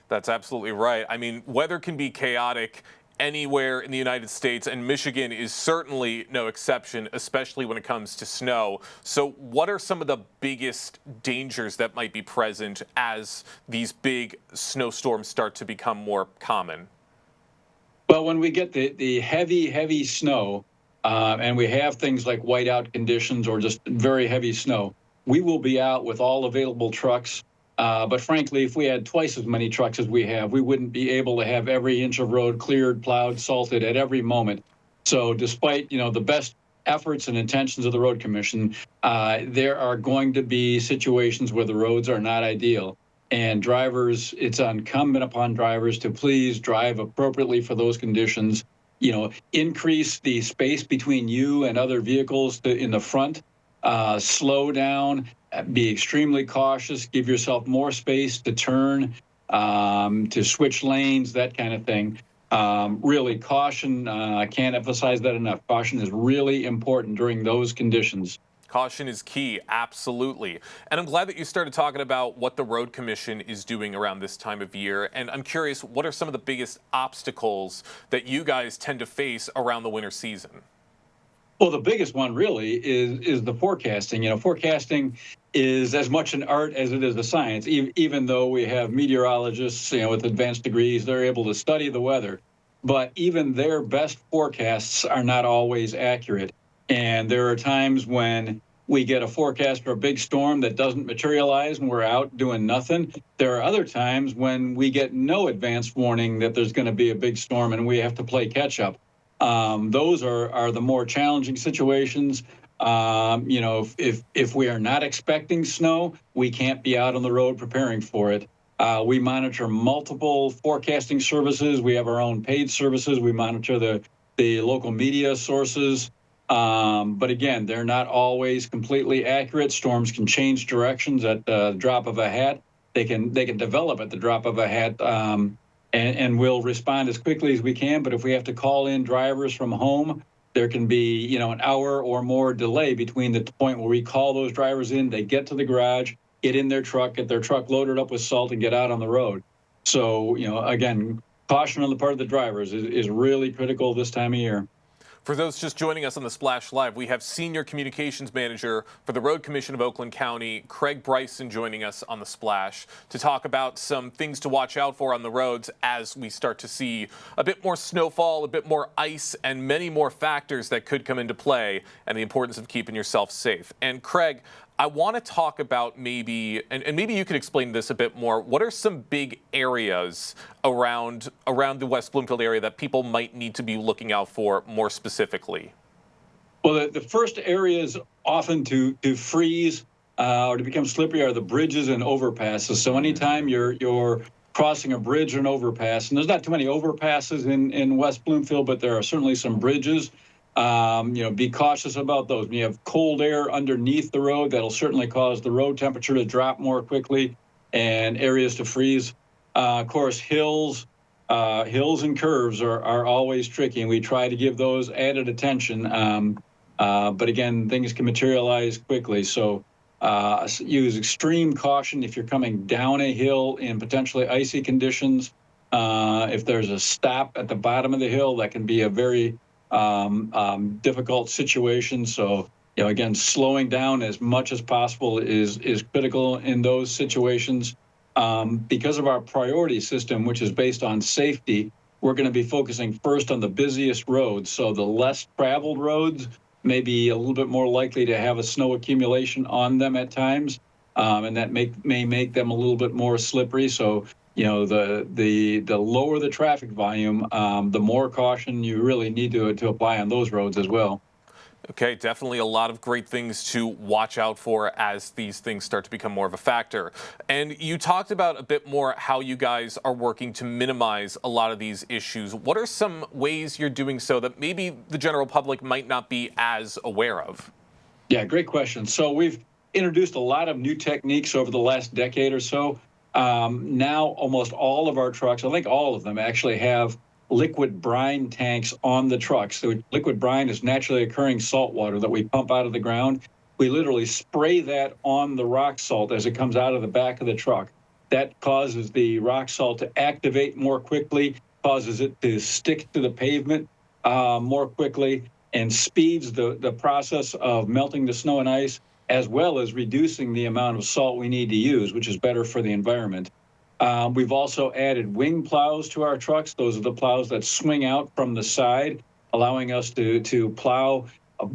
That's absolutely right. I mean, weather can be chaotic anywhere in the United States, and Michigan is certainly no exception, especially when it comes to snow. So what are some of the biggest dangers that might be present as these big snowstorms start to become more common? Well, when we get the heavy snow, and we have things like whiteout conditions or just very heavy snow, we will be out with all available trucks. But frankly, if we had twice as many trucks as we have, we wouldn't be able to have every inch of road cleared, plowed, salted at every moment. So despite, the best efforts and intentions of the Road Commission, there are going to be situations where the roads are not ideal. And drivers, it's incumbent upon drivers to please drive appropriately for those conditions. Increase the space between you and other vehicles in the front. Slow down. Be extremely cautious, give yourself more space to turn, to switch lanes, that kind of thing. Really, caution, I can't emphasize that enough. Caution is really important during those conditions. Caution is key, absolutely. And I'm glad that you started talking about what the Road Commission is doing around this time of year. And I'm curious, what are some of the biggest obstacles that you guys tend to face around the winter season? Well, the biggest one really is the forecasting. Forecasting is as much an art as it is a science. Even though we have meteorologists, with advanced degrees, they're able to study the weather. But even their best forecasts are not always accurate. And there are times when we get a forecast for a big storm that doesn't materialize and we're out doing nothing. There are other times when we get no advance warning that there's going to be a big storm and we have to play catch up. Those are the more challenging situations. If we are not expecting snow, we can't be out on the road preparing for it. We monitor multiple forecasting services. We have our own paid services. We monitor the local media sources. But again, they're not always completely accurate. Storms can change directions at the drop of a hat. They can develop at the drop of a hat, and we'll respond as quickly as we can. But if we have to call in drivers from home, there can be an hour or more delay between the point where we call those drivers in, they get to the garage, get in their truck, get their truck loaded up with salt, and get out on the road. So again, caution on the part of the drivers is really critical this time of year. For those just joining us on the Splash Live, we have Senior Communications Manager for the Road Commission of Oakland County, Craig Bryson, joining us on the Splash to talk about some things to watch out for on the roads as we start to see a bit more snowfall, a bit more ice, and many more factors that could come into play, and the importance of keeping yourself safe. And Craig, I want to talk about maybe you could explain this a bit more. What are some big areas around the West Bloomfield area that people might need to be looking out for more specifically? Well, the first areas often to freeze or to become slippery are the bridges and overpasses. So anytime you're crossing a bridge or an overpass, and there's not too many overpasses in West Bloomfield, but there are certainly some bridges. Be cautious about those. When you have cold air underneath the road, that'll certainly cause the road temperature to drop more quickly and areas to freeze. Of course, hills and curves are always tricky, and we try to give those added attention. But again, things can materialize quickly. So use extreme caution if you're coming down a hill in potentially icy conditions. If there's a stop at the bottom of the hill, that can be a very difficult situation. So, again, slowing down as much as possible is critical in those situations. Because of our priority system, which is based on safety, we're going to be focusing first on the busiest roads. So the less traveled roads may be a little bit more likely to have a snow accumulation on them at times, and that may make them a little bit more slippery. So the lower the traffic volume, the more caution you really need to apply on those roads as well. Okay, definitely a lot of great things to watch out for as these things start to become more of a factor. And you talked about a bit more how you guys are working to minimize a lot of these issues. What are some ways you're doing so that maybe the general public might not be as aware of? Yeah, great question. So we've introduced a lot of new techniques over the last decade or so. Now almost all of our trucks, I think all of them, actually have liquid brine tanks on the trucks. So liquid brine is naturally occurring salt water that we pump out of the ground. We literally spray that on the rock salt as it comes out of the back of the truck. That causes the rock salt to activate more quickly, causes it to stick to the pavement more quickly, and speeds the process of melting the snow and ice, as well as reducing the amount of salt we need to use, which is better for the environment. We've also added wing plows to our trucks. Those are the plows that swing out from the side, allowing us to plow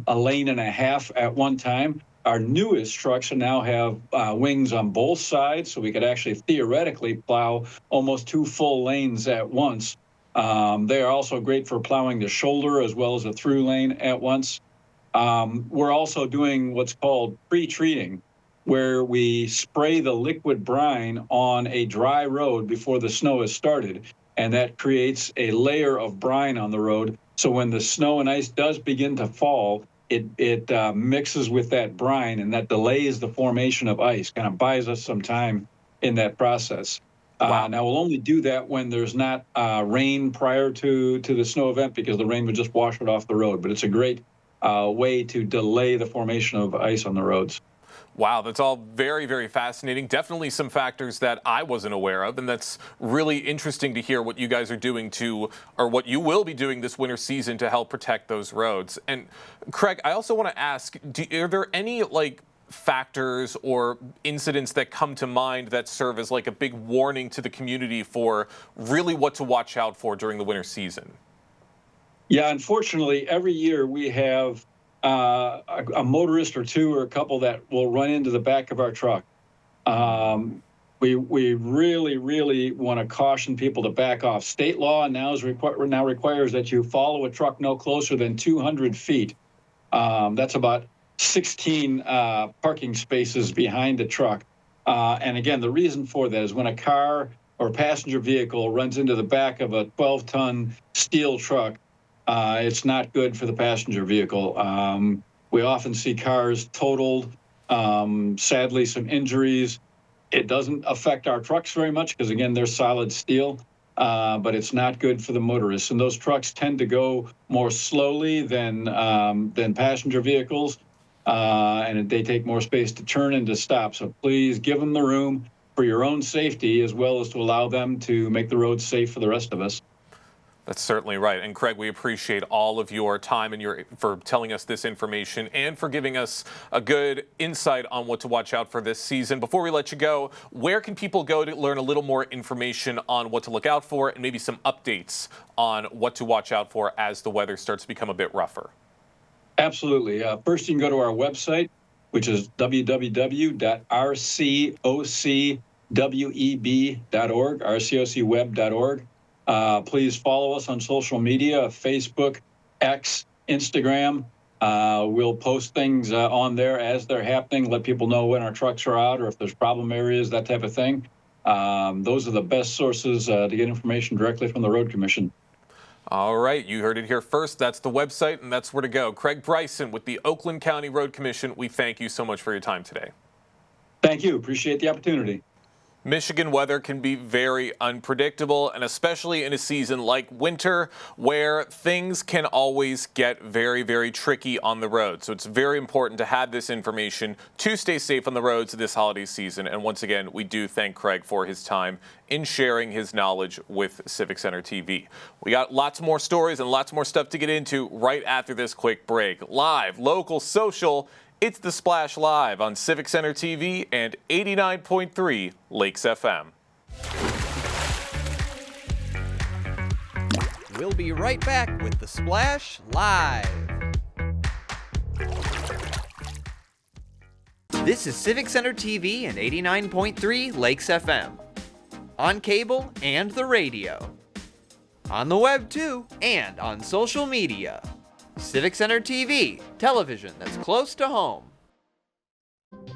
a lane and a half at one time. Our newest trucks now have wings on both sides, so we could actually theoretically plow almost 2 full lanes at once. They are also great for plowing the shoulder as well as a through lane at once. We're also doing what's called pre-treating, where we spray the liquid brine on a dry road before the snow has started, and that creates a layer of brine on the road. So when the snow and ice does begin to fall, it mixes with that brine, and that delays the formation of ice, kind of buys us some time in that process. Wow. Now, we'll only do that when there's not rain prior to the snow event, because the rain would just wash it off the road. But it's a great way to delay the formation of ice on the roads. Wow, that's all very, very fascinating. Definitely some factors that I wasn't aware of, and that's really interesting to hear what you guys are doing or what you will be doing this winter season to help protect those roads. And Craig, I also want to ask, are there any factors or incidents that come to mind that serve as a big warning to the community for really what to watch out for during the winter season? Yeah, unfortunately, every year we have a motorist or two or a couple that will run into the back of our truck. We really, really want to caution people to back off. State law now requires that you follow a truck no closer than 200 feet. That's about 16 parking spaces behind the truck. And again, the reason for that is when a car or passenger vehicle runs into the back of a 12-ton steel truck, it's not good for the passenger vehicle. We often see cars totaled, sadly, some injuries. It doesn't affect our trucks very much because, again, they're solid steel, but it's not good for the motorists. And those trucks tend to go more slowly than passenger vehicles, and they take more space to turn and to stop. So please give them the room for your own safety, as well as to allow them to make the roads safe for the rest of us. That's certainly right. And Craig, we appreciate all of your time and for telling us this information and for giving us a good insight on what to watch out for this season. Before we let you go, where can people go to learn a little more information on what to look out for and maybe some updates on what to watch out for as the weather starts to become a bit rougher? Absolutely. First, you can go to our website, which is www.rcocweb.org, rcocweb.org. Please follow us on social media, Facebook, X, Instagram. We'll post things on there as they're happening, let people know when our trucks are out or if there's problem areas, that type of thing. Those are the best sources to get information directly from the Road Commission. All right, you heard it here first. That's the website, and that's where to go. Craig Bryson with the Oakland County Road Commission, we thank you so much for your time today. Thank you. Appreciate the opportunity. Michigan weather can be very unpredictable, and especially in a season like winter where things can always get very, very tricky on the road. So it's very important to have this information to stay safe on the roads this holiday season. And once again, we do thank Craig for his time in sharing his knowledge with Civic Center TV. We got lots more stories and lots more stuff to get into right after this quick break. Live, local, social. It's The Splash Live on Civic Center TV and 89.3 Lakes FM. We'll be right back with The Splash Live. This is Civic Center TV and 89.3 Lakes FM. On cable and the radio. On the web too, and on social media. Civic Center TV, television that's close to home.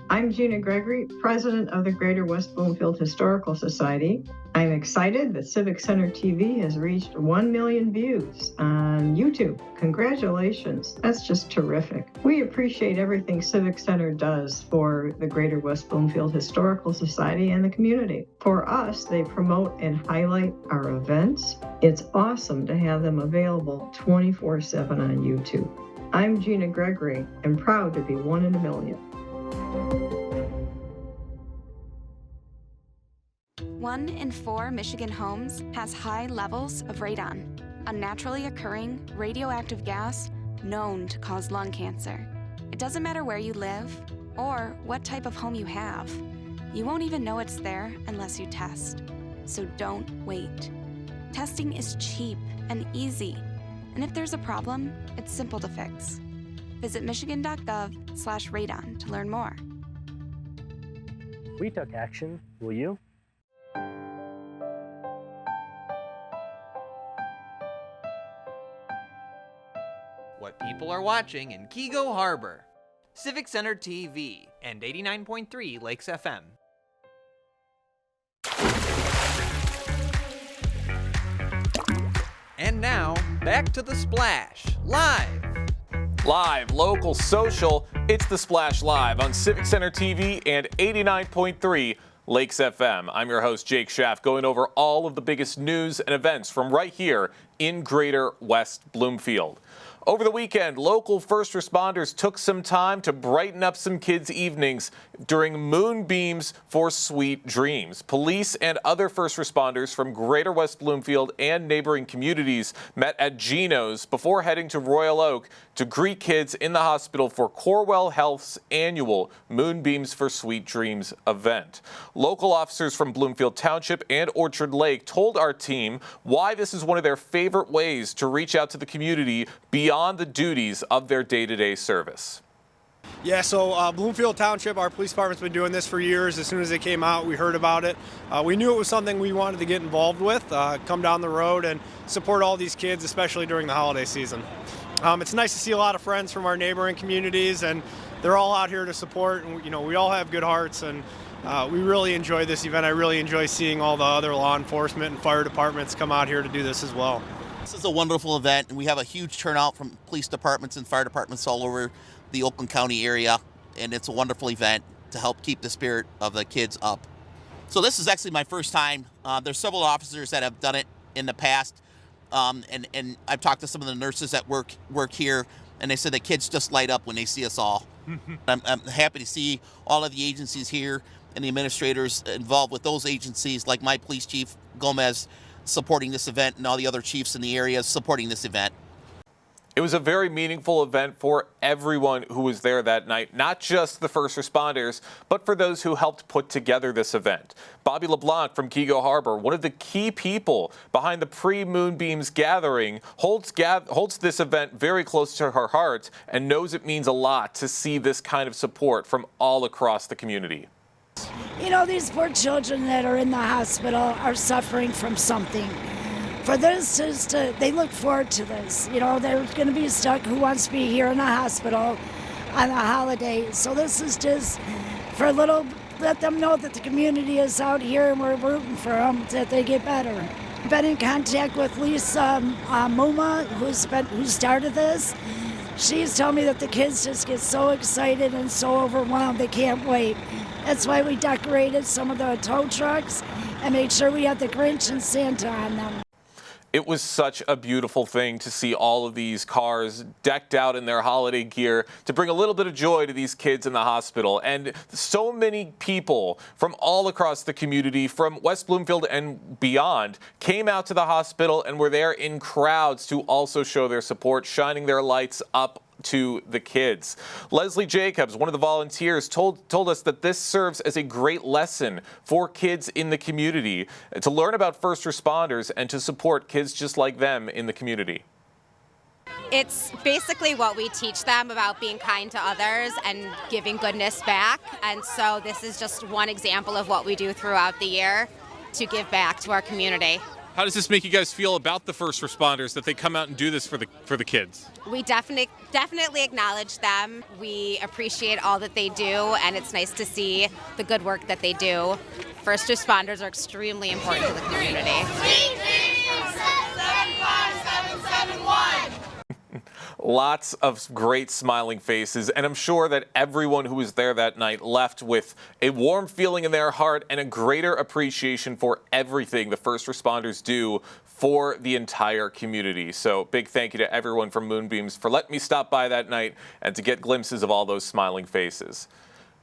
I'm Gina Gregory, president of the Greater West Bloomfield Historical Society. I'm excited that Civic Center TV has reached 1 million views on YouTube. Congratulations. That's just terrific. We appreciate everything Civic Center does for the Greater West Bloomfield Historical Society and the community. For us, they promote and highlight our events. It's awesome to have them available 24/7 on YouTube. I'm Gina Gregory and proud to be one in a million. 1 in 4 Michigan homes has high levels of radon, a naturally occurring radioactive gas known to cause lung cancer. It doesn't matter where you live or what type of home you have. You won't even know it's there unless you test. So don't wait. Testing is cheap and easy, and if there's a problem, it's simple to fix. Visit michigan.gov/radon to learn more. We took action. Will you? What people are watching in Kego Harbor. Civic Center TV and 89.3 Lakes FM. And now, back to The Splash, live. Live, local, social, it's The Splash Live on Civic Center TV and 89.3 Lakes FM. I'm your host, Jake Schaff, going over all of the biggest news and events from right here in Greater West Bloomfield. Over the weekend, local first responders took some time to brighten up some kids' evenings during Moonbeams for Sweet Dreams. Police and other first responders from Greater West Bloomfield and neighboring communities met at Gino's before heading to Royal Oak to greet kids in the hospital for Corewell Health's annual Moonbeams for Sweet Dreams event. Local officers from Bloomfield Township and Orchard Lake told our team why this is one of their favorite ways to reach out to the community beyond the duties of their day-to-day service. Yeah, so Bloomfield Township, our police department's been doing this for years. As soon as it came out, we heard about it. We knew it was something we wanted to get involved with, come down the road and support all these kids, especially during the holiday season. It's nice to see a lot of friends from our neighboring communities, and they're all out here to support. And, you know, we all have good hearts, and we really enjoy this event. I really enjoy seeing all the other law enforcement and fire departments come out here to do this as well. This is a wonderful event, and we have a huge turnout from police departments and fire departments all over the Oakland County area, and it's a wonderful event to help keep the spirit of the kids up. So this is actually my first time. There's several officers that have done it in the past, and I've talked to some of the nurses that work here, and they said the kids just light up when they see us all. I'm happy to see all of the agencies here and the administrators involved with those agencies, like my police chief, Gomez, supporting this event, and all the other chiefs in the area supporting this event. It was a very meaningful event for everyone who was there that night, not just the first responders, but for those who helped put together this event. Bobby LeBlanc from Keego Harbor, one of the key people behind the pre-Moonbeams gathering, holds this event very close to her heart and knows it means a lot to see this kind of support from all across the community. You know, these poor children that are in the hospital are suffering from something. For this they look forward to this. You know, they're going to be stuck. Who wants to be here in the hospital on the holiday? So this is just for let them know that the community is out here and we're rooting for them, that they get better. Been in contact with Lisa Muma, who started this. She's told me that the kids just get so excited and so overwhelmed, they can't wait. That's why we decorated some of the tow trucks and made sure we had the Grinch and Santa on them. It was such a beautiful thing to see all of these cars decked out in their holiday gear to bring a little bit of joy to these kids in the hospital. And so many people from all across the community, from West Bloomfield and beyond, came out to the hospital and were there in crowds to also show their support, shining their lights up to the kids. Leslie Jacobs, one of the volunteers, told us that this serves as a great lesson for kids in the community to learn about first responders and to support kids just like them in the community. It's basically what we teach them about being kind to others and giving goodness back. And so this is just one example of what we do throughout the year to give back to our community. How does this make you guys feel about the first responders, that they come out and do this for the kids? We definitely acknowledge them. We appreciate all that they do, and it's nice to see the good work that they do. First responders are extremely important to the community. Lots of great smiling faces, and I'm sure that everyone who was there that night left with a warm feeling in their heart and a greater appreciation for everything the first responders do for the entire community. So big thank you to everyone from Moonbeams for letting me stop by that night and to get glimpses of all those smiling faces.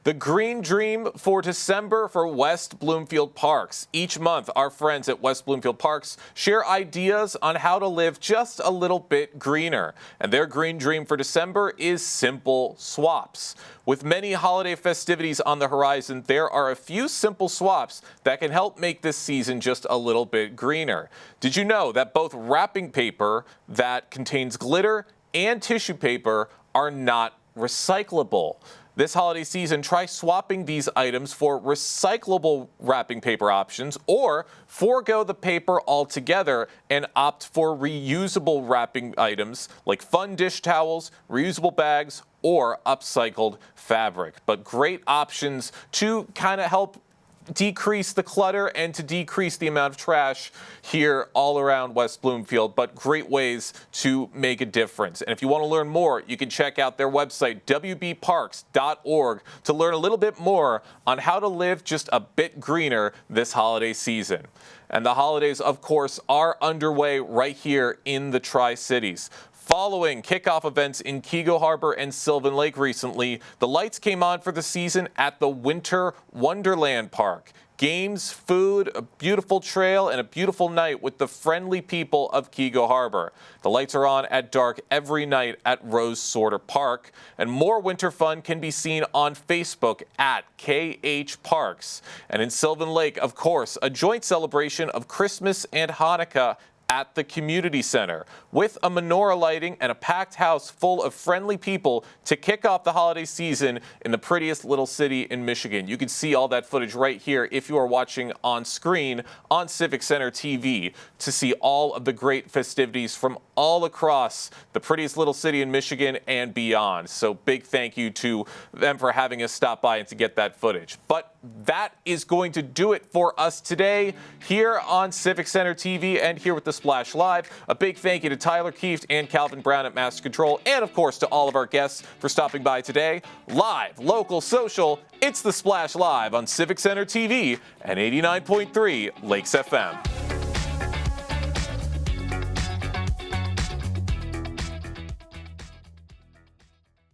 The Green Dream for December for West Bloomfield Parks. Each month, our friends at West Bloomfield Parks share ideas on how to live just a little bit greener. And their Green Dream for December is simple swaps. With many holiday festivities on the horizon, there are a few simple swaps that can help make this season just a little bit greener. Did you know that both wrapping paper that contains glitter and tissue paper are not recyclable? This holiday season, try swapping these items for recyclable wrapping paper options, or forego the paper altogether and opt for reusable wrapping items like fun dish towels, reusable bags, or upcycled fabric. But great options to kind of help decrease the clutter and to decrease the amount of trash here all around West Bloomfield, but great ways to make a difference. And if you want to learn more, you can check out their website, wbparks.org, to learn a little bit more on how to live just a bit greener this holiday season. And the holidays, of course, are underway right here in the Tri-Cities. Following kickoff events in Keego Harbor and Sylvan Lake recently, the lights came on for the season at the Winter Wonderland Park. Games, food, a beautiful trail, and a beautiful night with the friendly people of Keego Harbor. The lights are on at dark every night at Rose Sorter Park, and more winter fun can be seen on Facebook at KH Parks. And in Sylvan Lake, of course, a joint celebration of Christmas and Hanukkah at the community center, with a menorah lighting and a packed house full of friendly people to kick off the holiday season in the prettiest little city in Michigan. You can see all that footage right here if you are watching on screen on Civic Center TV to see all of the great festivities from all across the prettiest little city in Michigan and beyond. So big thank you to them for having us stop by and to get that footage. But that is going to do it for us today here on Civic Center TV and here with the Splash Live. A big thank you to Tyler Kieft and Calvin Brown at Master Control, and of course to all of our guests for stopping by today. Live, local, social, it's the Splash Live on Civic Center TV and 89.3 Lakes FM.